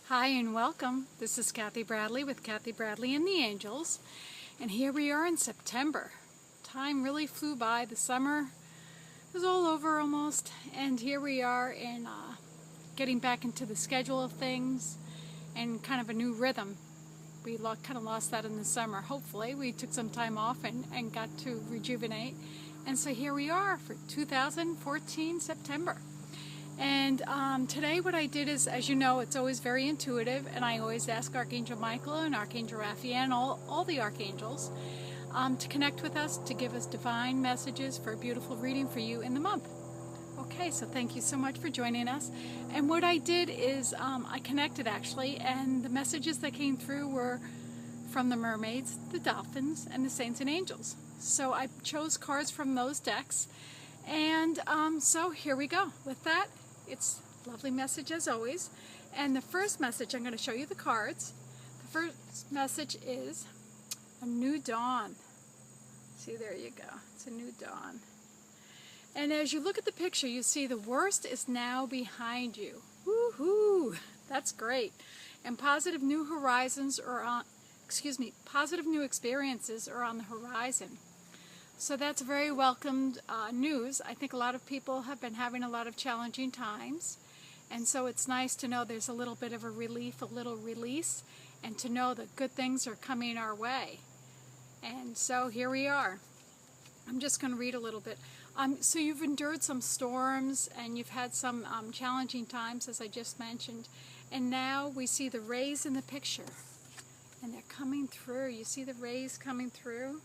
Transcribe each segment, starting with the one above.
Hi and welcome. This is Kathy Bradley with Kathy Bradley and the Angels. And here we are in September. Time really flew by. The summer is all over almost. And here we are in getting back into the schedule of things and kind of a new rhythm. We kind of lost that in the summer. Hopefully we took some time off and got to rejuvenate. And so here we are for 2014 September. And today what I did is, as you know, it's always very intuitive, and I always ask Archangel Michael and Archangel Raphael and all the archangels to connect with us, to give us divine messages for a beautiful reading for you in the month. Okay, so thank you so much for joining us. And what I did is I connected actually, and the messages that came through were from the mermaids, the dolphins, and the saints and angels. So I chose cards from those decks, and so here we go. With that, it's a lovely message as always. And the first message, I'm going to show you the cards. The first message is a new dawn. See, there you go. It's a new dawn. And as you look at the picture, you see the worst is now behind you. Woohoo! That's great. And positive new horizons positive new experiences are on the horizon. So that's very welcomed news. I think a lot of people have been having a lot of challenging times, and so it's nice to know there's a little bit of a relief, a little release, and to know that good things are coming our way. And so here we are. I'm just going to read a little bit. So you've endured some storms, and you've had some challenging times, as I just mentioned, and now we see the rays in the picture, and they're coming through. You see the rays coming through?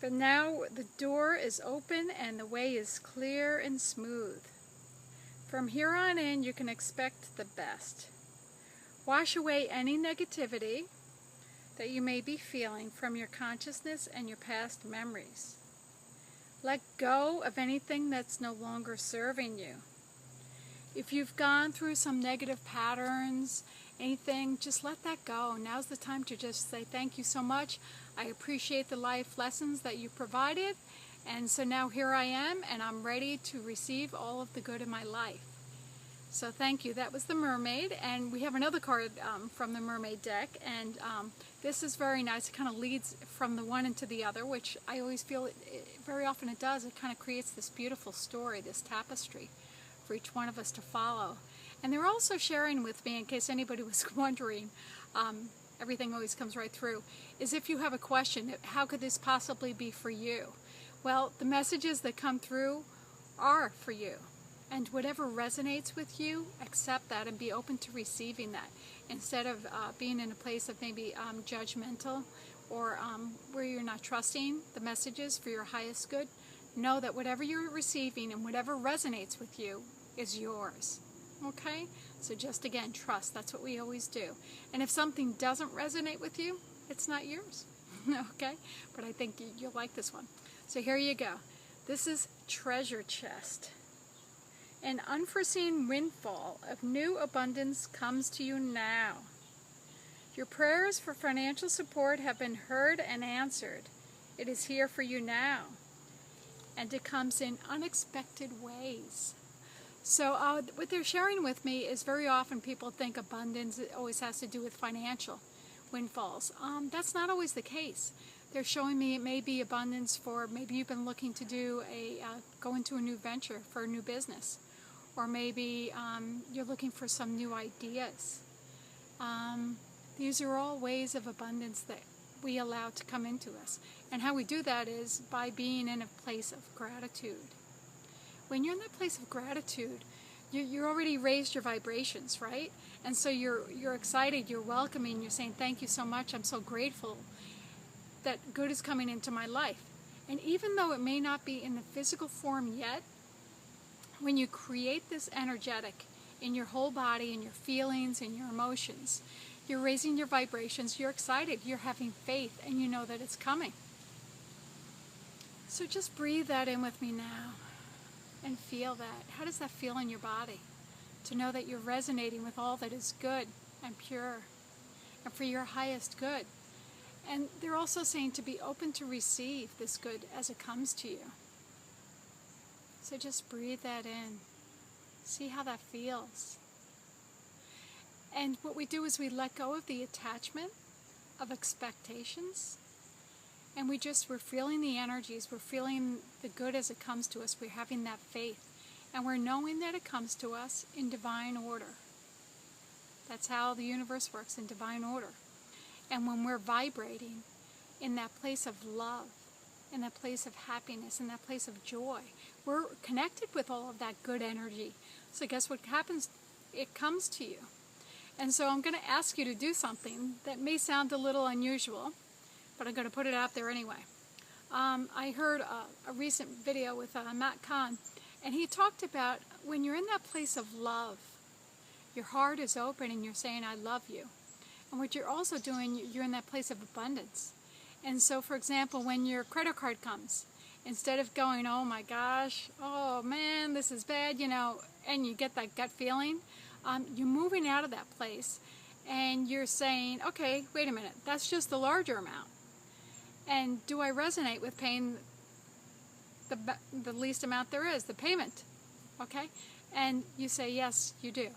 But now the door is open and the way is clear and smooth. From here on in, you can expect the best. Wash away any negativity that you may be feeling from your consciousness and your past memories. Let go of anything that's no longer serving you. If you've gone through some negative patterns, anything, just let that go. Now's the time to just say thank you so much. I appreciate the life lessons that you provided, and so now here I am, and I'm ready to receive all of the good in my life. So thank you. That was the mermaid, and we have another card from the mermaid deck, and this is very nice. It kind of leads from the one into the other, which I always feel very often it does. It kind of creates this beautiful story, this tapestry for each one of us to follow. And they're also sharing with me, in case anybody was wondering, everything always comes right through, is if you have a question, how could this possibly be for you? Well, the messages that come through are for you. And whatever resonates with you, accept that and be open to receiving that. Instead of being in a place of maybe judgmental or where you're not trusting the messages for your highest good, know that whatever you're receiving and whatever resonates with you is yours. Okay? So just again, trust. That's what we always do. And if something doesn't resonate with you, it's not yours. Okay? But I think you'll like this one. So here you go. This is Treasure Chest. An unforeseen windfall of new abundance comes to you now. Your prayers for financial support have been heard and answered. It is here for you now. And it comes in unexpected ways. So what they're sharing with me is very often people think abundance always has to do with financial windfalls. That's not always the case. They're showing me it may be abundance for maybe you've been looking to do go into a new venture for a new business, or maybe you're looking for some new ideas. These are all ways of abundance that we allow to come into us. And how we do that is by being in a place of gratitude. When you're in that place of gratitude, you're already raised your vibrations, right? And so you're excited, you're welcoming, you're saying, thank you so much, I'm so grateful that good is coming into my life. And even though it may not be in the physical form yet, when you create this energetic in your whole body, in your feelings, in your emotions, you're raising your vibrations, you're excited, you're having faith, and you know that it's coming. So just breathe that in with me now. And feel that. How does that feel in your body? To know that you're resonating with all that is good and pure and for your highest good. And they're also saying to be open to receive this good as it comes to you. So just breathe that in. See how that feels. And what we do is we let go of the attachment of expectations, and we're feeling the energies, we're feeling the good as it comes to us, we're having that faith, and we're knowing that it comes to us in divine order. That's how the universe works, in divine order. And when we're vibrating in that place of love, in that place of happiness, in that place of joy, we're connected with all of that good energy. So guess what happens? It comes to you. And so I'm going to ask you to do something that may sound a little unusual, but I'm going to put it out there anyway. I heard a recent video with Matt Kahn, and he talked about when you're in that place of love, your heart is open and you're saying, I love you. And what you're also doing, you're in that place of abundance. And so, for example, when your credit card comes, instead of going, oh my gosh, oh man, this is bad, and you get that gut feeling, you're moving out of that place and you're saying, okay, wait a minute, that's just the larger amount. And do I resonate with paying the least amount there is, the payment? Okay? And you say, yes, you do.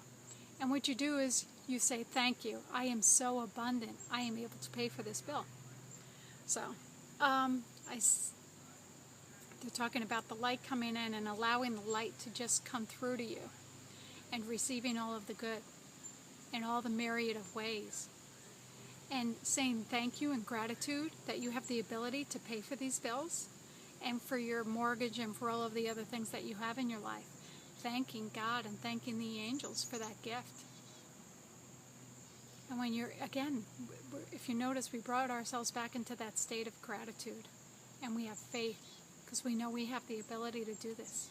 And what you do is you say, thank you. I am so abundant. I am able to pay for this bill. So, they're talking about the light coming in and allowing the light to just come through to you and receiving all of the good in all the myriad of ways. And saying thank you and gratitude that you have the ability to pay for these bills and for your mortgage and for all of the other things that you have in your life. Thanking God and thanking the angels for that gift. And when you're, again, if you notice, we brought ourselves back into that state of gratitude. And we have faith because we know we have the ability to do this.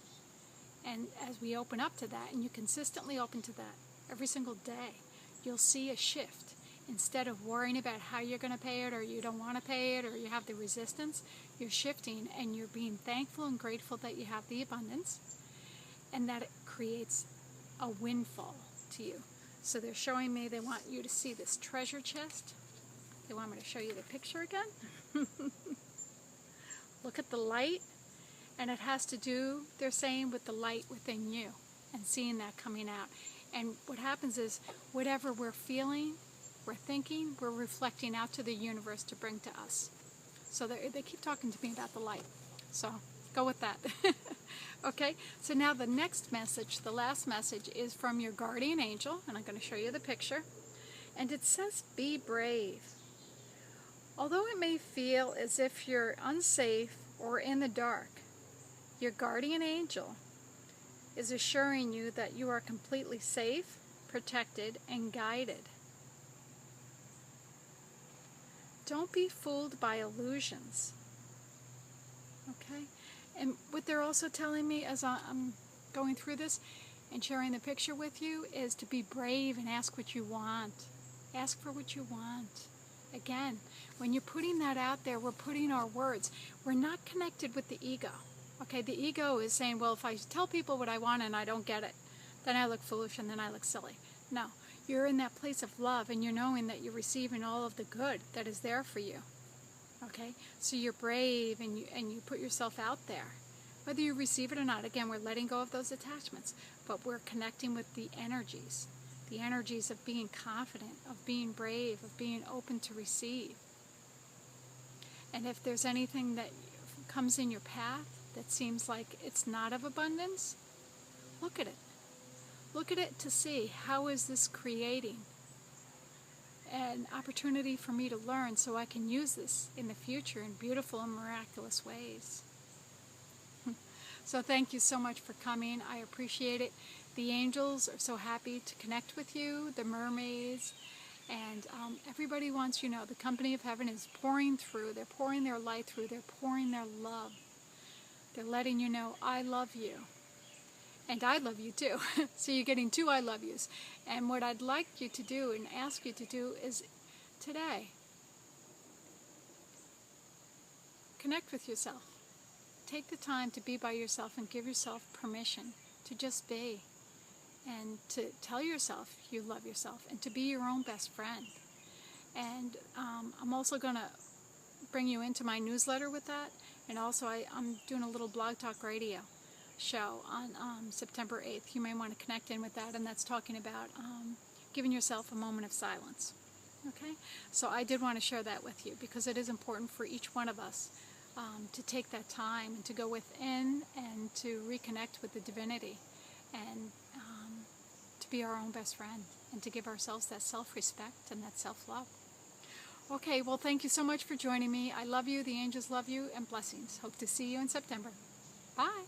And as we open up to that, and you consistently open to that every single day, you'll see a shift. Instead of worrying about how you're going to pay it, or you don't want to pay it, or you have the resistance, you're shifting and you're being thankful and grateful that you have the abundance. And that it creates a windfall to you. So they're showing me they want you to see this treasure chest. They want me to show you the picture again. Look at the light. And it has to do, they're saying, with the light within you and seeing that coming out. And what happens is whatever we're feeling, we're thinking, we're reflecting out to the universe to bring to us. So they keep talking to me about the light. So go with that. Okay, so now the next message, the last message, is from your guardian angel, and I'm going to show you the picture. And it says, be brave. Although it may feel as if you're unsafe or in the dark, your guardian angel is assuring you that you are completely safe, protected, and guided. Don't be fooled by illusions. Okay? And what they're also telling me as I'm going through this and sharing the picture with you is to be brave and ask what you want. Ask for what you want. Again, when you're putting that out there, we're putting our words. We're not connected with the ego. Okay, the ego is saying, well, if I tell people what I want and I don't get it, then I look foolish and then I look silly. No, you're in that place of love and you're knowing that you're receiving all of the good that is there for you. Okay, so you're brave and you put yourself out there. Whether you receive it or not, again, we're letting go of those attachments, but we're connecting with the energies of being confident, of being brave, of being open to receive. And if there's anything that comes in your path that seems like it's not of abundance, look at it. Look at it to see, how is this creating an opportunity for me to learn so I can use this in the future in beautiful and miraculous ways. So thank you so much for coming. I appreciate it. The angels are so happy to connect with you, the mermaids, and everybody wants you to know the company of heaven is pouring through. They're pouring their light through. They're pouring their love. They're letting you know, I love you. And I love you too. So you're getting two I love yous. And what I'd like you to do and ask you to do is today, connect with yourself. Take the time to be by yourself and give yourself permission to just be. And to tell yourself you love yourself and to be your own best friend. And I'm also going to bring you into my newsletter with that. And also I'm doing a little Blog Talk Radio show on September 8th. You may want to connect in with that, and that's talking about giving yourself a moment of silence. Okay? So I did want to share that with you because it is important for each one of us to take that time and to go within and to reconnect with the divinity and to be our own best friend and to give ourselves that self-respect and that self-love. Okay, well, thank you so much for joining me. I love you, the angels love you, and blessings. Hope to see you in September. Bye.